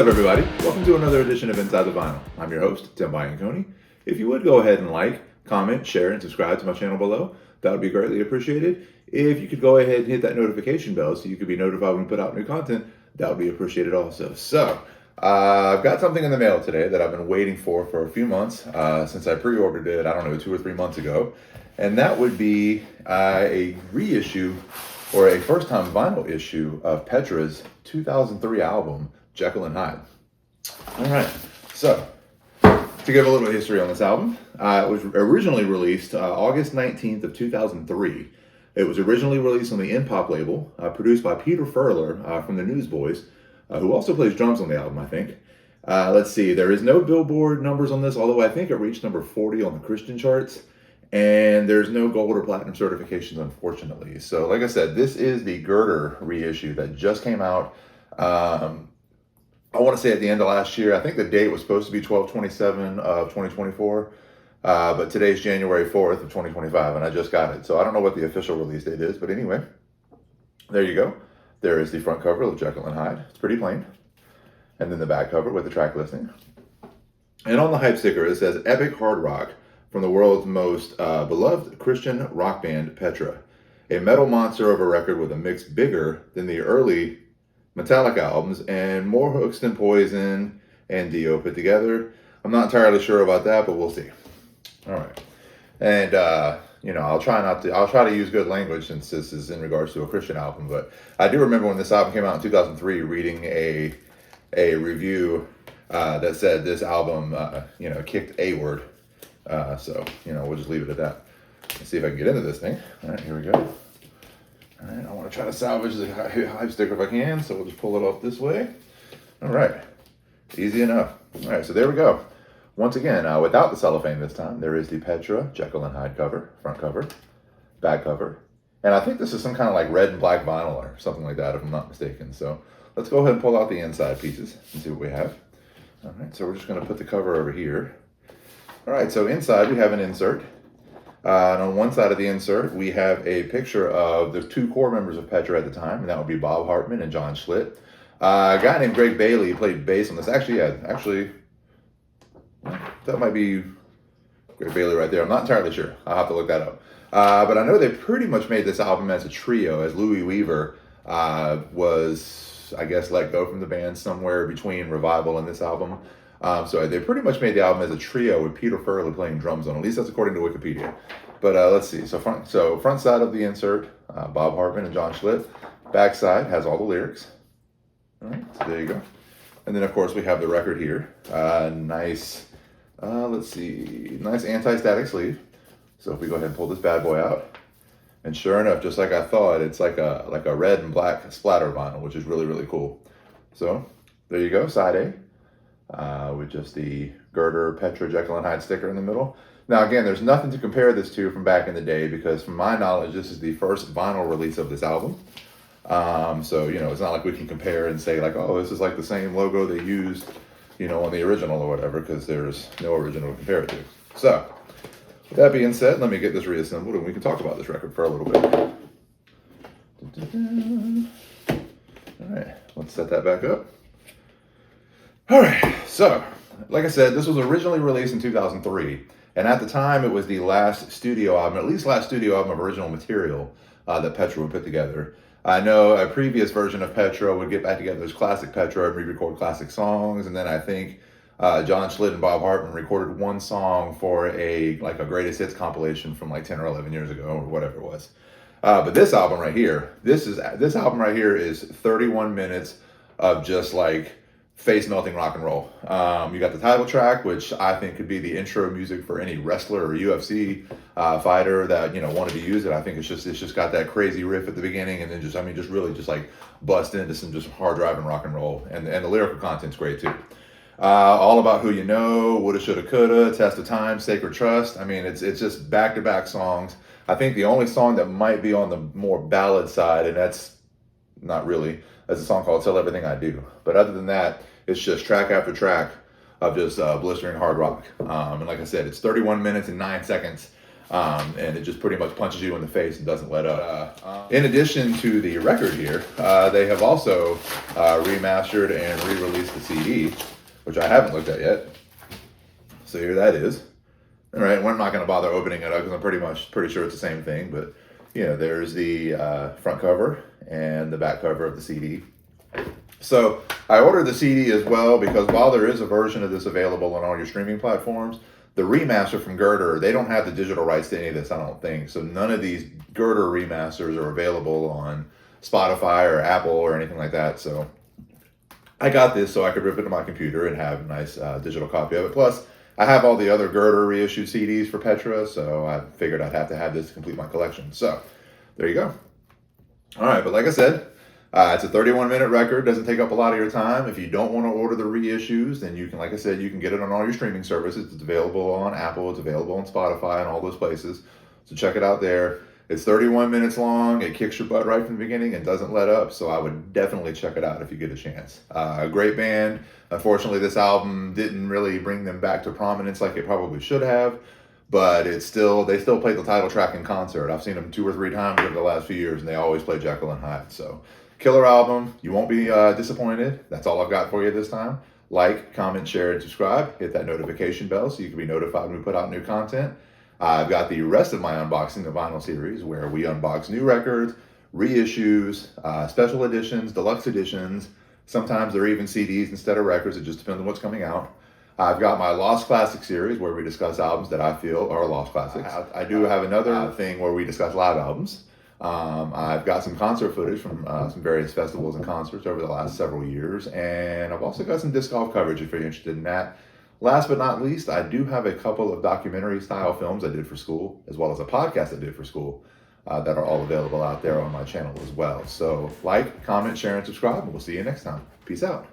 up, everybody? Welcome to another edition of Inside the Vinyl. I'm your host, Tim Bianconi. If you would go ahead and like, comment, share, and subscribe to my channel below, that would be greatly appreciated. If you could go ahead and hit that notification bell so you could be notified when we put out new content, that would be appreciated also. So, I've got something in the mail today that I've been waiting for a few months, since I pre-ordered it, 2 or 3 months ago. And that would be a reissue or a first-time vinyl issue of Petra's 2003 album, Jekyll Hyde. All right, so to give a little history on this album, it was originally released August 19th of 2003. It was originally released on the N-Pop label, produced by Peter from the Newsboys, who also plays drums on the album, I think. Let's see, there is no Billboard numbers on this, although I think it reached number 40 on the Christian charts. And there's no gold or platinum certifications, unfortunately. So like I said, this is the Girder reissue that just came out, I want to say at the end of last year. I think the date was supposed to be 12/27 of 2024, but today's January 4th of 2025, and I just got it. So I don't know what the official release date is, but anyway, there you go. There is the front cover of Jekyll Hyde. It's pretty plain. And then the back cover with the track listing. And on the hype sticker, it says, "Epic Hard Rock from the world's most beloved Christian rock band, Petra. A metal monster of a record with a mix bigger than the early Metallica albums and more hooks than Poison and Dio put together." I'm not entirely sure about that, but we'll see. All right. And, I'll try to use good language since this is in regards to a Christian album, but I do remember when this album came out in 2003, reading a review that said this album, kicked A-word. So, we'll just leave it at that. Let's see if I can get into this thing. All right, here we go. All right, I want to try to salvage the hype sticker if I can, so we'll just pull it off this way. All right, easy enough. All right, so there we go. Once again, without the cellophane this time, there is the Petra Jekyll Hyde cover, front cover, back cover. And I think this is some kind of like red and black vinyl or something like that, if I'm not mistaken. So let's go ahead and pull out the inside pieces and see what we have. All right, so we're just going to put the cover over here. All right, so inside we have an insert. And on one side of the insert, we have a picture of the two core members of Petra at the time, and that would be Bob Hartman and John Schlitt. A guy named Greg Bailey played bass on this. Actually, that might be Greg Bailey right there. I'm not entirely sure. I'll have to look that up. But I know they pretty much made this album as a trio, as Louis Weaver was, I guess, let go from the band somewhere between Revival and this album. So they pretty much made the album as a trio with Peter playing drums on. At least that's according to Wikipedia. But let's see. So front side of the insert, Bob Hartman and John Schlitt. Back side has all the lyrics. All right, so there you go. And then of course we have the record here. Nice. Let's see. Nice anti-static sleeve. So if we go ahead and pull this bad boy out, and sure enough, just like I thought, it's like a red and black splatter vinyl, which is really, really cool. So there you go, side A. With just the Girder Petra Jekyll Hyde sticker in the middle. Now again, there's nothing to compare this to from back in the day because from my knowledge, this is the first vinyl release of this album. So, it's not like we can compare and say like, oh, this is like the same logo they used, on the original or whatever, because there's no original to compare it to. So, with that being said, let me get this reassembled and we can talk about this record for a little bit. All right, let's set that back up. All right, so, like I said, this was originally released in 2003, and at the time, it was the last studio album of original material that Petra would put together. I know a previous version of Petra would get back together as classic Petra and re-record classic songs, and then I think John Schlitt and Bob Hartman recorded one song for a greatest hits compilation from like 10 or 11 years ago, or whatever it was. But this album right here, this album right here is 31 minutes of just like face-melting rock and roll. You got the title track, which I think could be the intro music for any wrestler or UFC fighter that wanted to use it. I think it's just got that crazy riff at the beginning, and then just really like bust into some just hard driving rock and roll, and the lyrical content's great too. All About Who You Know, Woulda, Shoulda, Coulda, Test of Time, Sacred Trust. I mean, it's just back-to-back songs. I think the only song that might be on the more ballad side, and that's not really, that's a song called Tell Everything I Do. But other than that, it's just track after track of just blistering hard rock. And like I said, it's 31 minutes and 9 seconds And it just pretty much punches you in the face and doesn't let up. In addition to the record here, they have also remastered and re-released the CD, which I haven't looked at yet. So here that is. All right, we're not going to bother opening it up because I'm pretty sure it's the same thing. But there's the front cover and the back cover of the CD. So I ordered the CD as well because while there is a version of this available on all your streaming platforms, the remaster from Girder, they don't have the digital rights to any of this, I don't think. So none of these Girder remasters are available on Spotify or Apple or anything like that. So I got this so I could rip it to my computer and have a nice digital copy of it. Plus, I have all the other Girder reissued CDs for Petra, so I figured I'd have to have this to complete my collection. So there you go. All right, but like I said, it's a 31-minute record. Doesn't take up a lot of your time. If you don't want to order the reissues, then you can, like I said, you can get it on all your streaming services. It's available on Apple. It's available on Spotify and all those places. So check it out there. It's 31 minutes long. It kicks your butt right from the beginning and doesn't let up. So I would definitely check it out if you get a chance. A great band. Unfortunately, this album didn't really bring them back to prominence like it probably should have. But they still played the title track in concert. I've seen them 2 or 3 times over the last few years, and they always play Jekyll Hyde. So killer album. You won't be disappointed. That's all I've got for you this time. Like, comment, share, and subscribe. Hit that notification bell so you can be notified when we put out new content. I've got the rest of my unboxing of vinyl series where we unbox new records, reissues, special editions, deluxe editions. Sometimes they're even CDs instead of records. It just depends on what's coming out. I've got my Lost Classic series where we discuss albums that I feel are lost classics. I do have another thing where we discuss live albums. I've got some concert footage from some various festivals and concerts over the last several years. And I've also got some disc golf coverage if you're interested in that. Last but not least, I do have a couple of documentary style films I did for school, as well as a podcast I did for school that are all available out there on my channel as well. So like, comment, share, and subscribe, and we'll see you next time. Peace out.